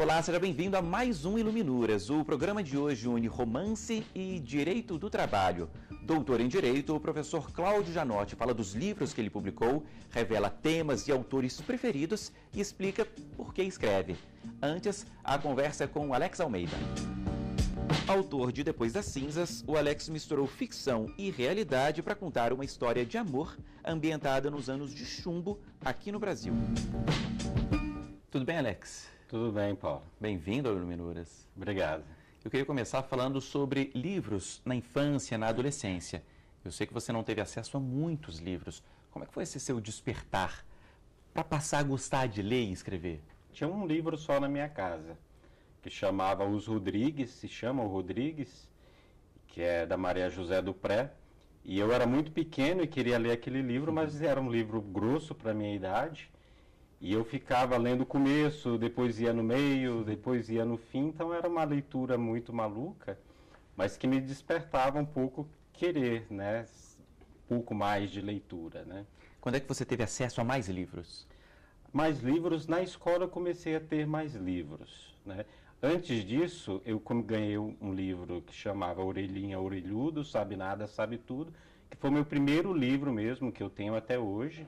Olá, seja bem-vindo a mais um Iluminuras. O programa de hoje une romance e direito do trabalho. Doutor em Direito, o professor Cláudio Janotti fala dos livros que ele publicou, revela temas e autores preferidos e explica por que escreve. Antes, a conversa é com o Alex Almeida. Autor de Depois das Cinzas, o Alex misturou ficção e realidade para contar uma história de amor ambientada nos anos de chumbo aqui no Brasil. Tudo bem, Alex? Tudo bem, Paulo. Bem-vindo ao Iluminuras. Obrigado. Eu queria começar falando sobre livros na infância, na adolescência. Eu sei que você não teve acesso a muitos livros. Como é que foi esse seu despertar para passar a gostar de ler e escrever? Tinha um livro só na minha casa, que chamava Os Rodrigues, se chama O Rodrigues, que é da Maria José Dupré. E eu era muito pequeno e queria ler aquele livro, mas era um livro grosso para a minha idade. E eu ficava lendo o começo, depois ia no meio, depois ia no fim. Então era uma leitura muito maluca, mas que me despertava um pouco querer, né? Um pouco mais de leitura, né? Quando é que você teve acesso a mais livros? Mais livros, na escola eu comecei a ter mais livros, né? Antes disso, eu ganhei um livro que chamava Orelhinha Orelhudo, Sabe Nada, Sabe Tudo, que foi meu primeiro livro mesmo, que eu tenho até hoje.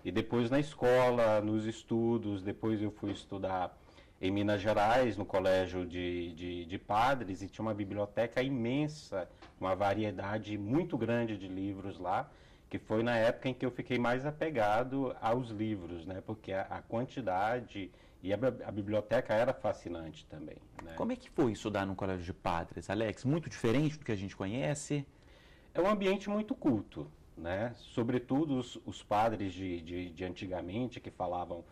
E depois na escola, nos estudos, depois eu fui estudar em Minas Gerais, no colégio de padres, e tinha uma biblioteca imensa, uma variedade muito grande de livros lá, que foi na época em que eu fiquei mais apegado aos livros, né? Porque a quantidade e a biblioteca era fascinante também, né? Como é que foi estudar num colégio de padres, Alex? Muito diferente do que a gente conhece? É um ambiente muito culto, né? Sobretudo os padres de antigamente, que falavam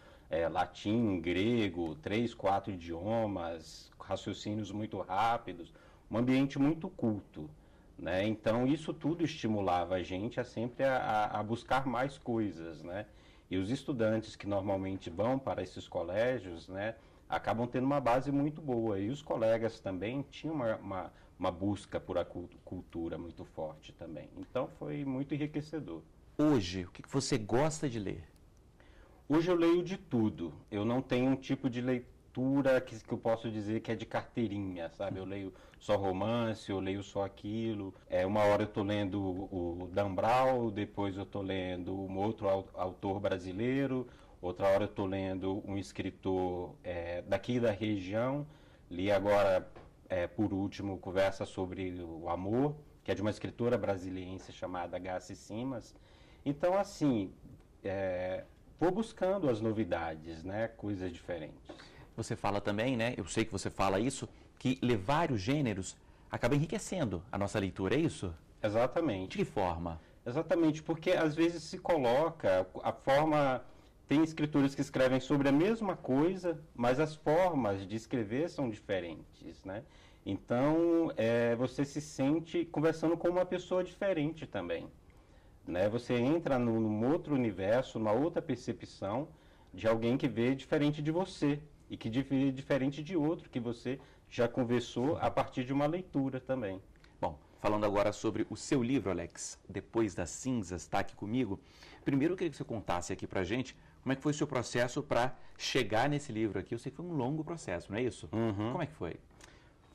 latim, grego, 3, 4 idiomas, raciocínios muito rápidos, um ambiente muito culto, né? Então isso tudo estimulava a gente a sempre a buscar mais coisas, né? E os estudantes que normalmente vão para esses colégios, né, acabam tendo uma base muito boa. E os colegas também tinham uma busca por a cultura muito forte também. Então foi muito enriquecedor. Hoje, o que você gosta de ler? Hoje eu leio de tudo. Eu não tenho um tipo de leitura que eu posso dizer que é de carteirinha, sabe? Eu leio só romance, eu leio só aquilo. Uma hora eu estou lendo o Dan Brown, depois eu estou lendo um outro autor brasileiro, outra hora eu estou lendo um escritor daqui da região. Li agora, por último, Conversa sobre o Amor, que é de uma escritora brasiliense chamada Gassi Simas. Então, assim, vou buscando as novidades, né? Coisas diferentes. Você fala também, né? Eu sei que você fala isso, que ler vários gêneros acaba enriquecendo a nossa leitura, é isso? Exatamente. De que forma? Exatamente, porque às vezes se coloca a forma... Tem escritores que escrevem sobre a mesma coisa, mas as formas de escrever são diferentes, né? Então, você se sente conversando com uma pessoa diferente também, né? Você entra num outro universo, numa outra percepção de alguém que vê diferente de você e que vê diferente de outro que você já conversou a partir de uma leitura também. Bom, falando agora sobre o seu livro, Alex, Depois das Cinzas, está aqui comigo. Primeiro eu queria que você contasse aqui pra gente como é que foi o seu processo para chegar nesse livro aqui. Eu sei que foi um longo processo, não é isso? Uhum. Como é que foi?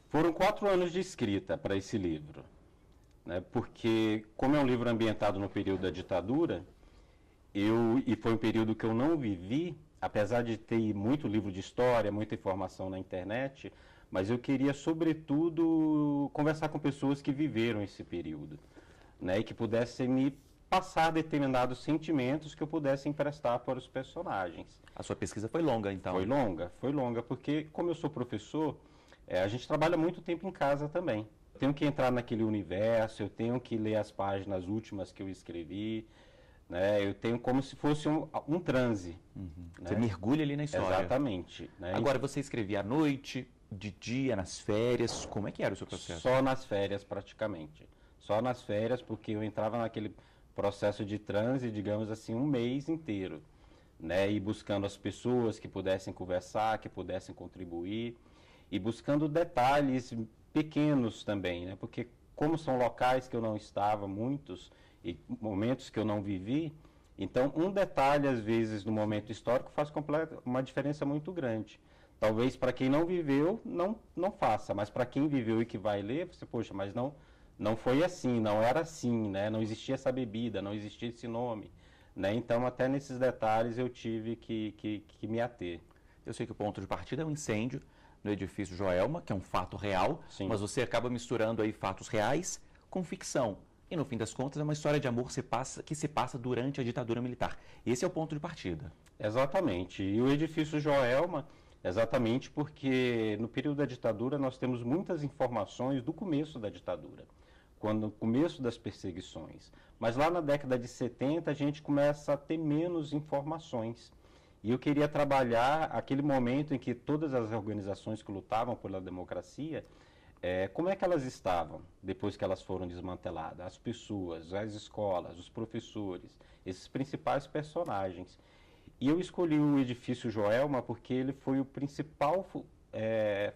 Foram 4 anos de escrita para esse livro, né? Porque, como é um livro ambientado no período da ditadura, e foi um período que eu não vivi, apesar de ter muito livro de história, muita informação na internet, mas eu queria, sobretudo, conversar com pessoas que viveram esse período, né? E que pudessem me passar determinados sentimentos que eu pudesse emprestar para os personagens. A sua pesquisa foi longa, então? Foi longa, porque como eu sou professor, a gente trabalha muito tempo em casa também. Eu tenho que entrar naquele universo, eu tenho que ler as páginas últimas que eu escrevi, né? Eu tenho como se fosse um transe. Uhum. Né? Você mergulha ali na história. Exatamente. Né? Agora, você escrevia à noite, de dia, nas férias, como é que era o seu processo? Só nas férias, praticamente. Só nas férias, porque eu entrava naquele processo de transe, digamos assim, um mês inteiro, né? E buscando as pessoas que pudessem conversar, que pudessem contribuir, e buscando detalhes pequenos também, né? Porque como são locais que eu não estava, muitos, e momentos que eu não vivi, então um detalhe, às vezes, no momento histórico faz uma diferença muito grande. Talvez para quem não viveu, não faça, mas para quem viveu e que vai ler, você, poxa, mas não foi assim, não era assim, né? Não existia essa bebida, não existia esse nome, né? Então, até nesses detalhes eu tive que me ater. Eu sei que o ponto de partida é um incêndio no edifício Joelma, que é um fato real, Sim. mas você acaba misturando aí fatos reais com ficção. E no fim das contas é uma história de amor que se passa durante a ditadura militar. Esse é o ponto de partida. Exatamente. E o edifício Joelma, exatamente porque no período da ditadura nós temos muitas informações do começo da ditadura, no começo das perseguições. Mas lá na década de 70 a gente começa a ter menos informações. E eu queria trabalhar aquele momento em que todas as organizações que lutavam pela democracia, como é que elas estavam depois que elas foram desmanteladas? As pessoas, as escolas, os professores, esses principais personagens. E eu escolhi o edifício Joelma porque ele foi o principal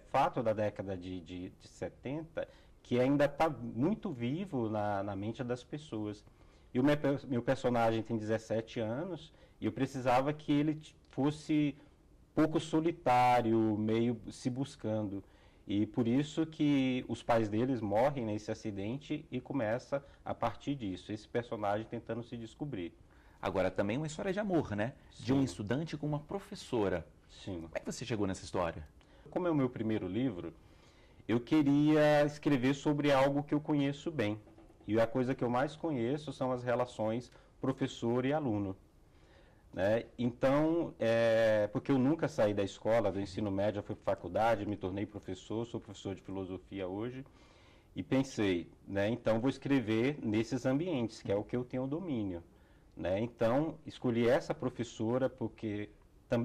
fato da década de 70 que ainda está muito vivo na mente das pessoas. E o meu personagem tem 17 anos e eu precisava que ele fosse pouco solitário, meio se buscando. E por isso que os pais deles morrem nesse acidente e começa a partir disso, esse personagem tentando se descobrir. Agora, também uma história de amor, né? Sim. De um estudante com uma professora. Sim. Como é que você chegou nessa história? Como é o meu primeiro livro, eu queria escrever sobre algo que eu conheço bem. E a coisa que eu mais conheço são as relações professor e aluno. Né? Então, porque eu nunca saí da escola, do ensino médio, fui para a faculdade, me tornei professor, sou professor de filosofia hoje, e pensei, né, então vou escrever nesses ambientes, que é o que eu tenho domínio. Né? Então, escolhi essa professora porque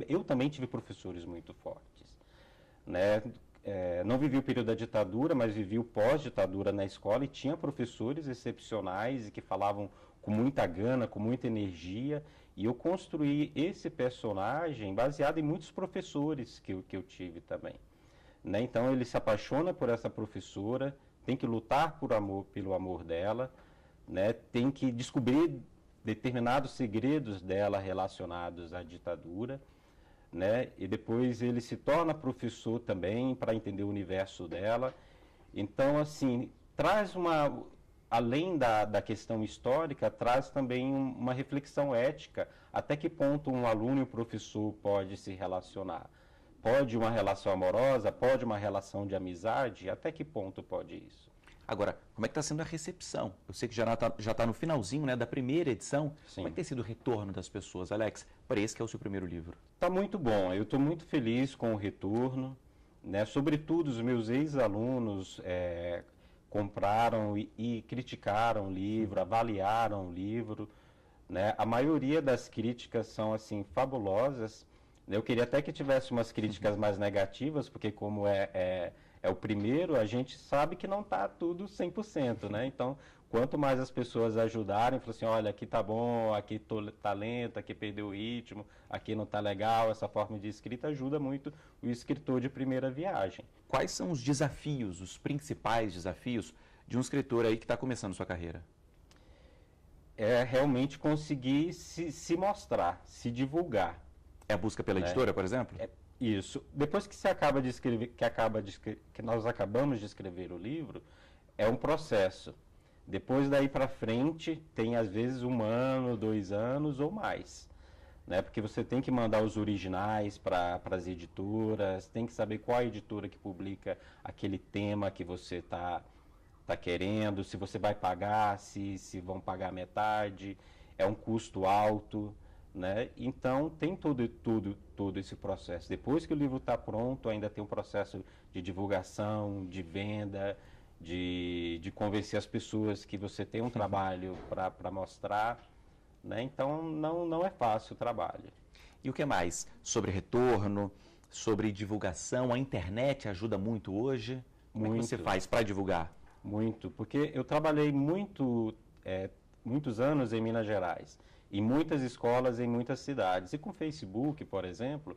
eu também tive professores muito fortes. Né? Não vivi o período da ditadura, mas vivi o pós-ditadura na escola e tinha professores excepcionais e que falavam com muita gana, com muita energia. E eu construí esse personagem baseado em muitos professores que eu tive também. Né? Então, ele se apaixona por essa professora, tem que lutar pelo amor dela, né? Tem que descobrir determinados segredos dela relacionados à ditadura, né? E depois ele se torna professor também para entender o universo dela. Então, assim, traz além da questão histórica, traz também uma reflexão ética, até que ponto um aluno e um professor pode se relacionar. Pode uma relação amorosa, pode uma relação de amizade, até que ponto pode isso? Agora, como é que está sendo a recepção? Eu sei que já está no finalzinho, né, da primeira edição. Sim. Como é que tem sido o retorno das pessoas, Alex, para esse que é o seu primeiro livro? Está muito bom. Eu estou muito feliz com o retorno. Né? Sobretudo, os meus ex-alunos compraram e criticaram o livro, avaliaram o livro. Né? A maioria das críticas são assim fabulosas. Eu queria até que tivesse umas críticas mais negativas, porque como é o primeiro, a gente sabe que não está tudo 100%, né? Então, quanto mais as pessoas ajudarem, falar assim, olha, aqui tá bom, aqui tá lento, aqui perdeu o ritmo, aqui não tá legal, essa forma de escrita ajuda muito o escritor de primeira viagem. Quais são os desafios, os principais desafios de um escritor aí que está começando sua carreira? É realmente conseguir se mostrar, se divulgar. É a busca pela editora, por exemplo? Isso. Depois que você acaba de escrever, que nós acabamos de escrever o livro, é um processo. Depois daí para frente, tem às vezes 1 ano, 2 anos ou mais. Né? Porque você tem que mandar os originais para as editoras, tem que saber qual a editora que publica aquele tema que você está querendo, se você vai pagar, se vão pagar metade, é um custo alto. Né? Então, tem todo esse processo. Depois que o livro está pronto, ainda tem um processo de divulgação, de venda, de convencer as pessoas que você tem um trabalho para mostrar. Né? Então, não é fácil o trabalho. E o que mais? Sobre retorno, sobre divulgação, a internet ajuda muito hoje? Como é que você faz para divulgar? Muito, porque eu trabalhei muitos anos em Minas Gerais. Em muitas escolas, em muitas cidades. E com o Facebook, por exemplo,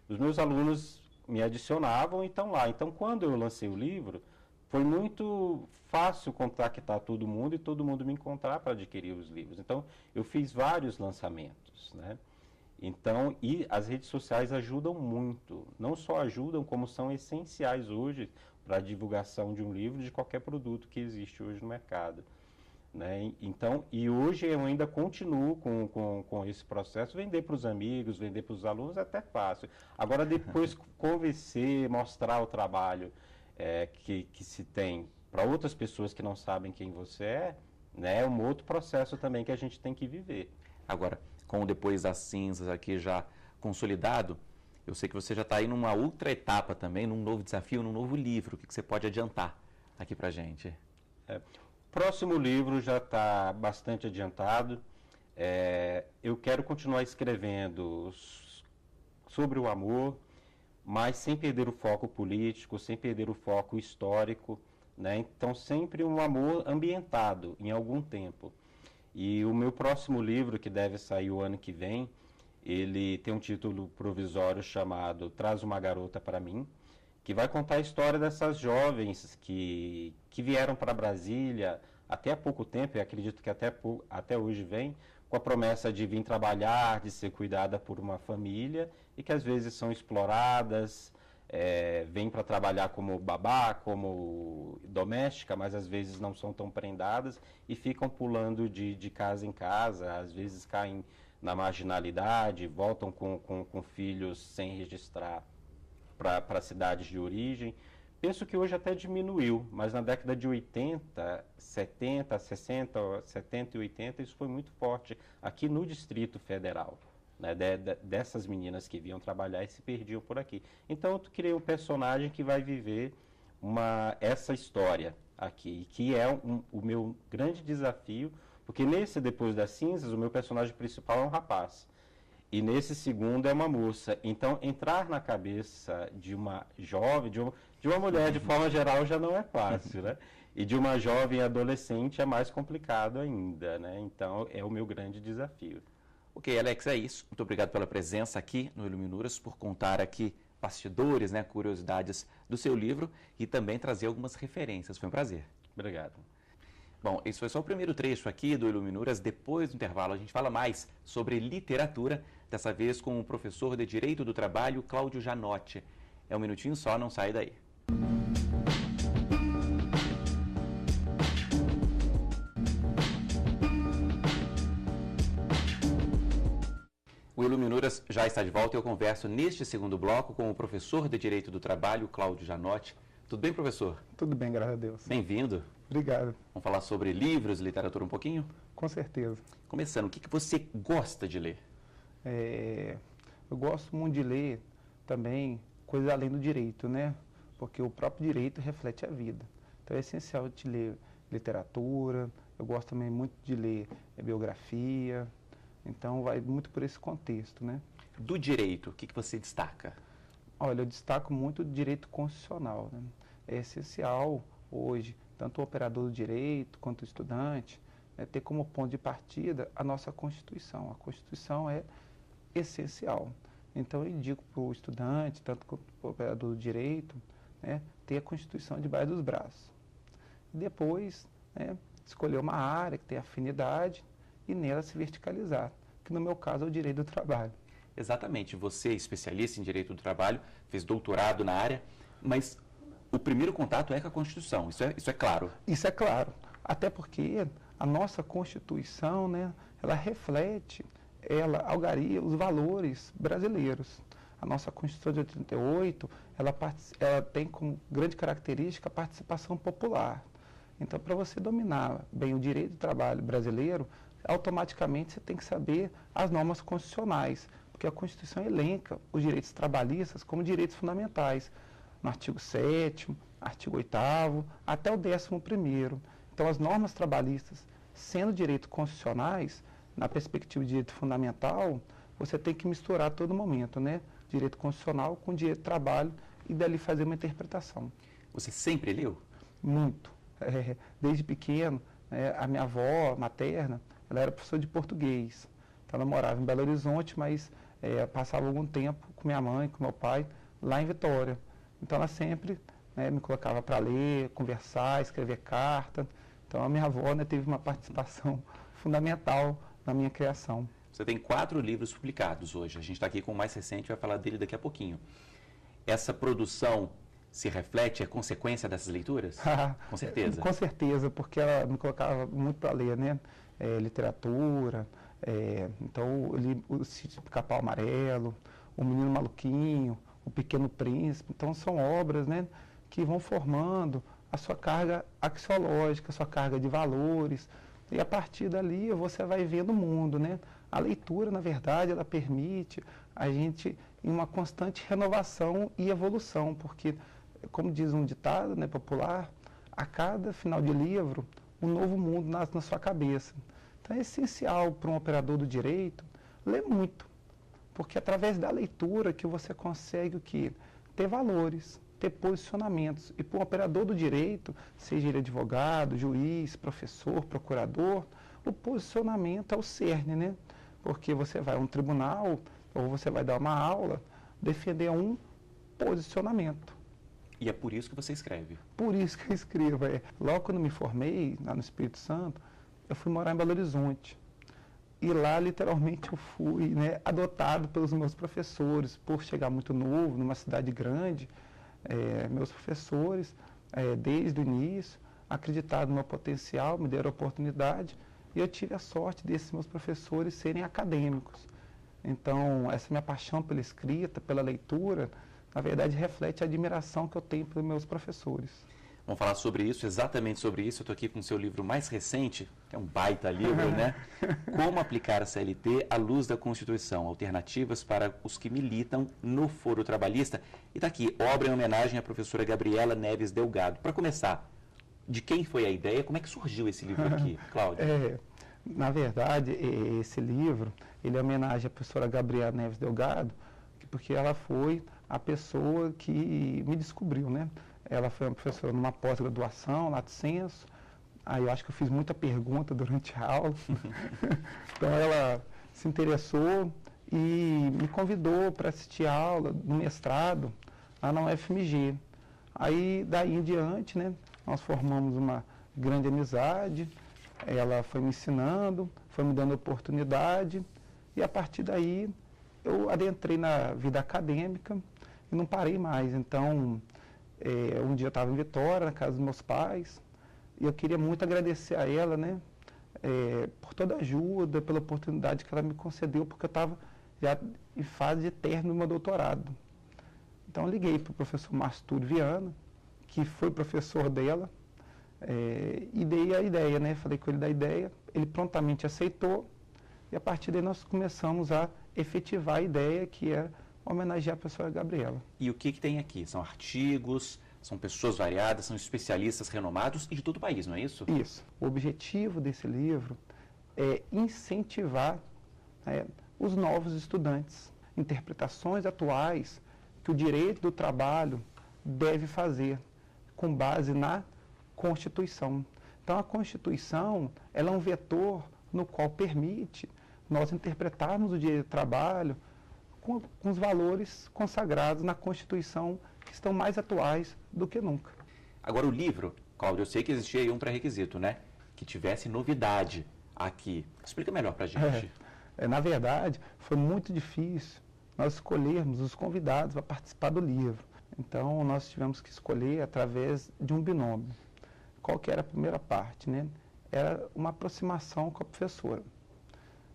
os meus alunos me adicionavam e estão lá. Então, quando eu lancei o livro, foi muito fácil contactar todo mundo e todo mundo me encontrar para adquirir os livros. Então, eu fiz vários lançamentos, né? Então, e as redes sociais ajudam muito. Não só ajudam, como são essenciais hoje para a divulgação de um livro, de qualquer produto que existe hoje no mercado. Né? Então, e hoje eu ainda continuo com esse processo, vender para os amigos, vender para os alunos é até fácil. Agora, depois convencer, mostrar o trabalho que se tem para outras pessoas que não sabem quem você né, é um outro processo também que a gente tem que viver. Agora, com o Depois das Cinzas aqui já consolidado, eu sei que você já está aí numa outra etapa também, num novo desafio, num novo livro. O que você pode adiantar aqui para a gente? Próximo livro já está bastante adiantado. Eu quero continuar escrevendo sobre o amor, mas sem perder o foco político, sem perder o foco histórico, né? Então, sempre um amor ambientado em algum tempo. E o meu próximo livro, que deve sair o ano que vem, ele tem um título provisório chamado Traz uma Garota para Mim, que vai contar a história dessas jovens que vieram para Brasília até há pouco tempo, e acredito que até hoje vem, com a promessa de vir trabalhar, de ser cuidada por uma família, e que às vezes são exploradas, vêm para trabalhar como babá, como doméstica, mas às vezes não são tão prendadas e ficam pulando de casa em casa, às vezes caem na marginalidade, voltam com filhos sem registrar para cidades de origem. Penso que hoje até diminuiu, mas na década de 80, 70, 60, 70 e 80, isso foi muito forte aqui no Distrito Federal, né, dessas meninas que vinham trabalhar e se perdiam por aqui. Então eu criei um personagem que vai viver essa história aqui, que é o meu grande desafio, porque nesse Depois das Cinzas, o meu personagem principal é um rapaz. E nesse segundo é uma moça. Então, entrar na cabeça de uma jovem, de uma mulher, de forma geral, já não é fácil, né? E de uma jovem adolescente é mais complicado ainda, né? Então, é o meu grande desafio. Ok, Alex, é isso. Muito obrigado pela presença aqui no Iluminuras, por contar aqui bastidores, né, curiosidades do seu livro e também trazer algumas referências. Foi um prazer. Obrigado. Bom, esse foi só o primeiro trecho aqui do Iluminuras. Depois do intervalo, a gente fala mais sobre literatura, dessa vez com o professor de Direito do Trabalho, Cláudio Janotti. É um minutinho só, não sai daí. O Iluminuras já está de volta e eu converso neste segundo bloco com o professor de Direito do Trabalho, Cláudio Janotti. Tudo bem, professor? Tudo bem, graças a Deus. Bem-vindo. Obrigado. Vamos falar sobre livros, literatura um pouquinho? Com certeza. Começando, o que você gosta de ler? Eu gosto muito de ler também coisas além do direito, né? Porque o próprio direito reflete a vida. Então é essencial de ler literatura, eu gosto também muito de ler biografia, então vai muito por esse contexto, né? Do direito, o que você destaca? Olha, eu destaco muito o direito constitucional, né? É essencial hoje, tanto o operador do direito quanto o estudante, ter como ponto de partida a nossa Constituição. A Constituição é essencial. Então, eu indico para o estudante, tanto quanto para o operador do direito, né, ter a Constituição debaixo dos braços. E depois, né, escolher uma área que tem afinidade e nela se verticalizar, que no meu caso é o direito do trabalho. Exatamente. Você é especialista em direito do trabalho, fez doutorado na área, mas o primeiro contato é com a Constituição, isso é claro. Isso é claro, até porque a nossa Constituição, né, ela reflete, ela algaria os valores brasileiros. A nossa Constituição de 88, ela tem como grande característica a participação popular. Então, para você dominar bem o direito do trabalho brasileiro, automaticamente você tem que saber as normas constitucionais, porque a Constituição elenca os direitos trabalhistas como direitos fundamentais, no artigo 7º, artigo 8º, até o 11º. Então, as normas trabalhistas, sendo direitos constitucionais, na perspectiva de direito fundamental, você tem que misturar a todo momento, né? Direito constitucional com direito do trabalho e dali fazer uma interpretação. Você sempre leu? Muito. Desde pequeno, a minha avó materna, ela era professora de português. Então, ela morava em Belo Horizonte, mas passava algum tempo com minha mãe, com meu pai, lá em Vitória. Então, ela sempre me colocava para ler, conversar, escrever carta. Então, a minha avó teve uma participação fundamental na minha criação. Você tem 4 livros publicados hoje. A gente está aqui com o mais recente, vai falar dele daqui a pouquinho. Essa produção se reflete, é consequência dessas leituras? Com certeza. Com certeza, porque ela me colocava muito para ler, né? Literatura, então eu li o Sítio do Pica-Pau Amarelo, O Menino Maluquinho, O Pequeno Príncipe. Então são obras, né, que vão formando a sua carga axiológica, a sua carga de valores. E a partir dali você vai vendo o mundo, né? A leitura, na verdade, ela permite a gente em uma constante renovação e evolução, porque, como diz um ditado, né, popular, a cada final de livro, um novo mundo nasce na sua cabeça. Então é essencial para um operador do direito ler muito, porque é através da leitura que você consegue o quê? Ter valores, ter posicionamentos. E para um operador do direito, seja ele advogado, juiz, professor, procurador, o posicionamento é o cerne, né? Porque você vai a um tribunal ou você vai dar uma aula, defender um posicionamento. E é por isso que você escreve. Por isso que eu escrevo. Logo quando me formei, lá no Espírito Santo, eu fui morar em Belo Horizonte. E lá, literalmente, eu fui, né, adotado pelos meus professores, por chegar muito novo, numa cidade grande. Meus professores, desde o início, acreditaram no meu potencial, me deram a oportunidade, e eu tive a sorte desses meus professores serem acadêmicos. Então, essa minha paixão pela escrita, pela leitura, na verdade, reflete a admiração que eu tenho pelos meus professores. Vamos falar sobre isso, exatamente sobre isso. Eu estou aqui com o seu livro mais recente, que é um baita livro, né? Como aplicar a CLT à luz da Constituição, alternativas para os que militam no foro trabalhista. E está aqui, obra em homenagem à professora Gabriela Neves Delgado. Para começar, de quem foi a ideia? Como é que surgiu esse livro aqui, Cláudia? Na verdade, esse livro, ele é homenagem à professora Gabriela Neves Delgado, porque ela foi a pessoa que me descobriu, né? Ela foi uma professora numa pós-graduação, lato sensu. Aí eu acho que eu fiz muita pergunta durante a aula. Então ela se interessou e me convidou para assistir a aula no mestrado lá na UFMG. Aí daí em diante, né, nós formamos uma grande amizade. Ela foi me ensinando, foi me dando oportunidade. E a partir daí eu adentrei na vida acadêmica e não parei mais. Então, um dia eu estava em Vitória, na casa dos meus pais, e eu queria muito agradecer a ela, né, por toda a ajuda, pela oportunidade que ela me concedeu, porque eu estava já em fase de término do meu doutorado. Então, eu liguei para o professor Márcio Túlio Viana, que foi professor dela, e dei a ideia, né, falei com ele da ideia, ele prontamente aceitou, e a partir daí nós começamos a efetivar a ideia que era homenagear a professora Gabriela. E o que tem aqui? São artigos, são pessoas variadas, são especialistas renomados e de todo o país, não é isso? Isso. O objetivo desse livro é incentivar os novos estudantes, interpretações atuais que o direito do trabalho deve fazer com base na Constituição. Então, a Constituição ela é um vetor no qual permite nós interpretarmos o direito do trabalho com os valores consagrados na Constituição que estão mais atuais do que nunca. Agora o livro, Cláudio, eu sei que existia aí um pré-requisito, né? Que tivesse novidade aqui. Explica melhor pra gente. Na verdade, foi muito difícil nós escolhermos os convidados para participar do livro. Então, nós tivemos que escolher através de um binômio. Qual que era a primeira parte, né? Era uma aproximação com a professora.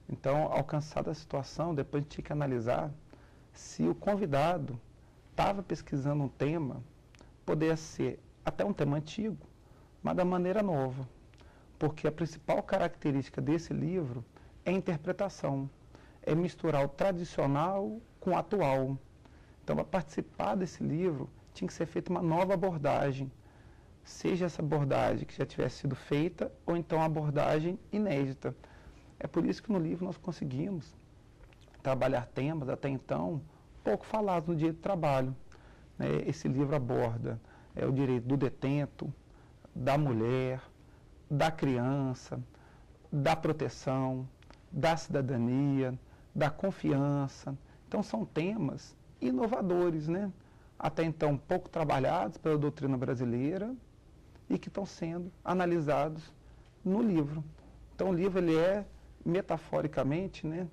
Então, alcançada a situação, depois a gente tinha que analisar se o convidado estava pesquisando um tema, poderia ser até um tema antigo, mas da maneira nova. Porque a principal característica desse livro é a interpretação, é misturar o tradicional com o atual. Então, para participar desse livro, tinha que ser feita uma nova abordagem, seja essa abordagem que já tivesse sido feita, ou então uma abordagem inédita. É por isso que no livro nós conseguimos trabalhar temas, até então, pouco falados no direito do trabalho. Esse livro aborda o direito do detento, da mulher, da criança, da proteção, da cidadania, da confiança. Então, são temas inovadores, né? Até então pouco trabalhados pela doutrina brasileira e que estão sendo analisados no livro. Então, o livro ele é, metaforicamente, né,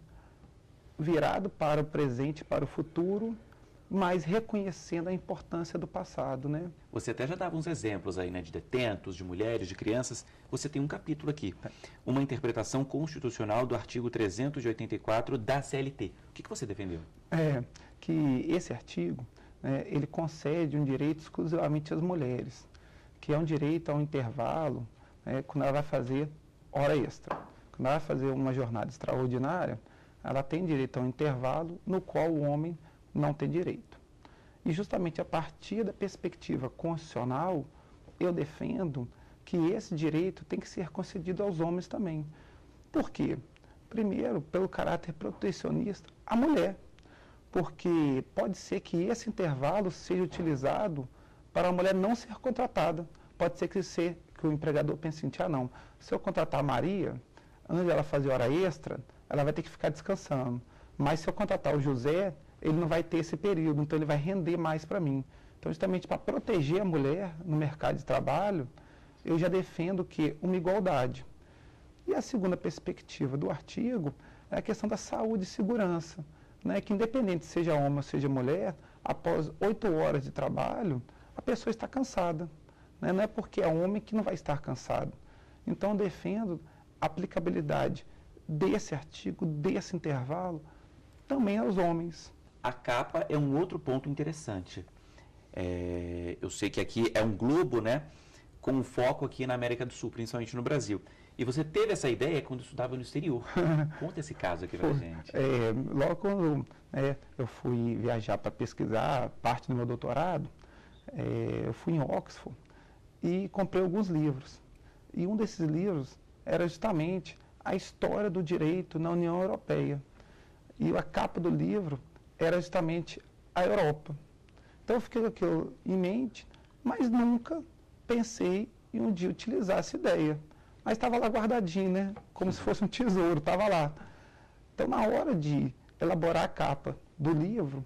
virado para o presente, para o futuro, mas reconhecendo a importância do passado, né? Você até já dava uns exemplos aí, né, de detentos, de mulheres, de crianças. Você tem um capítulo aqui, uma interpretação constitucional do artigo 384 da CLT. O que você defendeu? Que esse artigo, né, ele concede um direito exclusivamente às mulheres, que é um direito a um intervalo, né, quando ela vai fazer hora extra. Quando ela vai fazer uma jornada extraordinária, ela tem direito a um intervalo no qual o homem não tem direito. E justamente a partir da perspectiva constitucional, eu defendo que esse direito tem que ser concedido aos homens também. Por quê? Primeiro, pelo caráter protecionista à mulher, porque pode ser que esse intervalo seja utilizado para a mulher não ser contratada. Pode ser que o empregador pense assim, não, se eu contratar a Maria, antes de ela fazer hora extra, ela vai ter que ficar descansando. Mas se eu contratar o José, ele não vai ter esse período, então ele vai render mais para mim. Então, justamente para proteger a mulher no mercado de trabalho, eu já defendo que uma igualdade. E a segunda perspectiva do artigo é a questão da saúde e segurança, né? Que independente seja homem ou seja mulher, após 8 horas de trabalho, a pessoa está cansada, né? Não é porque é homem que não vai estar cansado. Então, eu defendo a aplicabilidade desse artigo, desse intervalo, também aos homens. A capa é um outro ponto interessante. Eu sei que aqui é um globo, né, com foco aqui na América do Sul, principalmente no Brasil. E você teve essa ideia quando estudava no exterior. Conta esse caso aqui pra gente. Logo quando eu fui viajar para pesquisar parte do meu doutorado, eu fui em Oxford e comprei alguns livros. E um desses livros era justamente a história do direito na União Europeia. E a capa do livro era justamente a Europa. Então eu fiquei com aquilo em mente, mas nunca pensei em um dia utilizar essa ideia. Mas estava lá guardadinho, né? Como se fosse um tesouro, estava lá. Então, na hora de elaborar a capa do livro,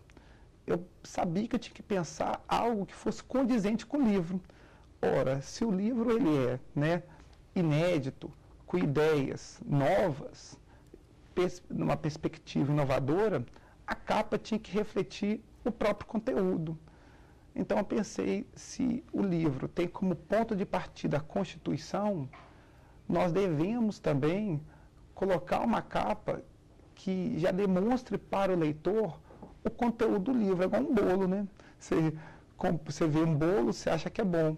eu sabia que eu tinha que pensar algo que fosse condizente com o livro. Ora, se o livro ele é, né, inédito, com ideias novas, numa perspectiva inovadora, a capa tinha que refletir o próprio conteúdo. Então, eu pensei, se o livro tem como ponto de partida a Constituição, nós devemos também colocar uma capa que já demonstre para o leitor o conteúdo do livro. É igual um bolo, né? Você vê um bolo, você acha que é bom.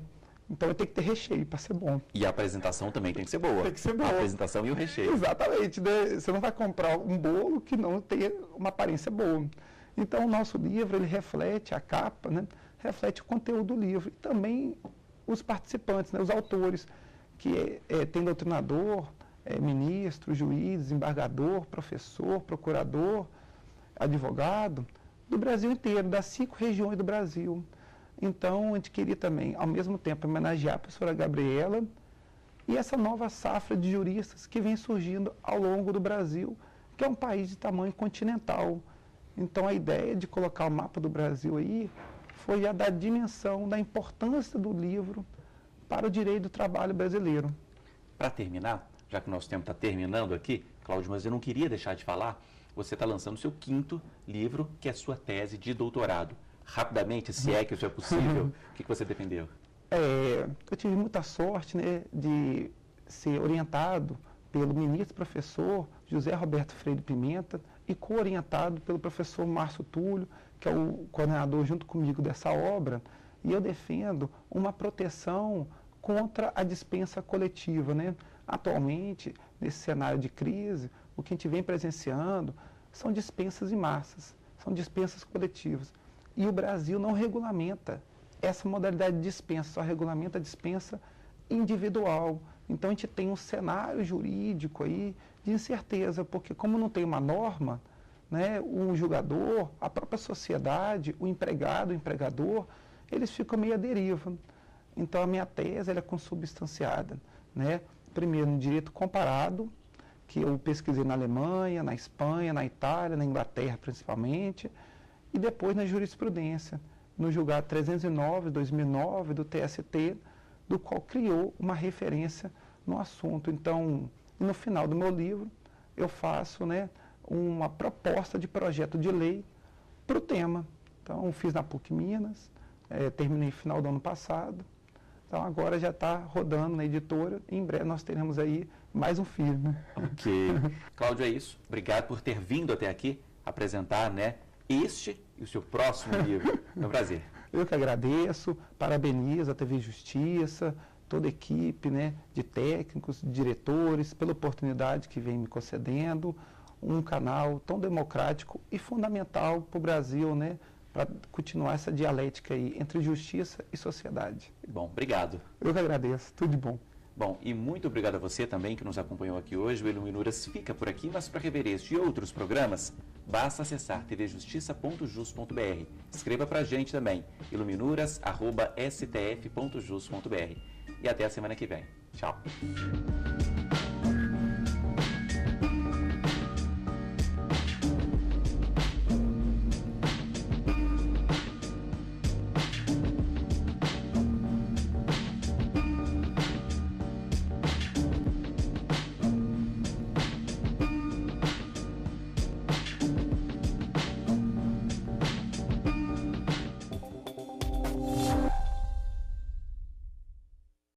Então, tem que ter recheio para ser bom. E a apresentação também tem que ser boa. Tem que ser boa. A apresentação e o recheio. Exatamente, né? Você não vai comprar um bolo que não tenha uma aparência boa. Então, o nosso livro, ele reflete, a capa, né? Reflete o conteúdo do livro. E também os participantes, né? Os autores, que tem doutrinador, ministro, juiz, desembargador, professor, procurador, advogado, do Brasil inteiro, das 5 regiões do Brasil. Então, a gente queria também, ao mesmo tempo, homenagear a professora Gabriela e essa nova safra de juristas que vem surgindo ao longo do Brasil, que é um país de tamanho continental. Então, a ideia de colocar o mapa do Brasil aí foi a da dimensão, da importância do livro para o direito do trabalho brasileiro. Para terminar, já que o nosso tempo está terminando aqui, Cláudio, mas eu não queria deixar de falar, você está lançando o seu 5º livro, que é a sua tese de doutorado. Rapidamente, se é que isso é possível, o que você defendeu? Eu tive muita sorte, né, de ser orientado pelo ministro professor José Roberto Freire Pimenta e co-orientado pelo professor Márcio Túlio, que é o coordenador junto comigo dessa obra, e eu defendo uma proteção contra a dispensa coletiva, né? Atualmente, nesse cenário de crise, o que a gente vem presenciando são dispensas em massas, são dispensas coletivas. E o Brasil não regulamenta essa modalidade de dispensa, só regulamenta a dispensa individual. Então, a gente tem um cenário jurídico aí de incerteza, porque como não tem uma norma, né, o julgador, a própria sociedade, o empregado, o empregador, eles ficam meio à deriva. Então, a minha tese ela é consubstanciada, né? Primeiro, no direito comparado, que eu pesquisei na Alemanha, na Espanha, na Itália, na Inglaterra principalmente, e depois na jurisprudência, no julgado 309, 2009, do TST, do qual criou uma referência no assunto. Então, no final do meu livro, eu faço, né, uma proposta de projeto de lei para o tema. Então, fiz na PUC Minas, terminei no final do ano passado. Então, agora já está rodando na editora. Em breve nós teremos aí mais um filme. Ok. Cláudio, é isso. Obrigado por ter vindo até aqui apresentar, né, este e o seu próximo livro. É um prazer. Eu que agradeço, parabenizo a TV Justiça, toda a equipe, né, de técnicos, de diretores, pela oportunidade que vem me concedendo, um canal tão democrático e fundamental para o Brasil, né, para continuar essa dialética aí entre justiça e sociedade. Bom, obrigado. Eu que agradeço, tudo de bom. Bom, e muito obrigado a você também que nos acompanhou aqui hoje. O Iluminuras fica por aqui, mas para rever este e outros programas, basta acessar tvjustiça.jus.br. Escreva para a gente também, iluminuras@stf.jus.br. E até a semana que vem. Tchau.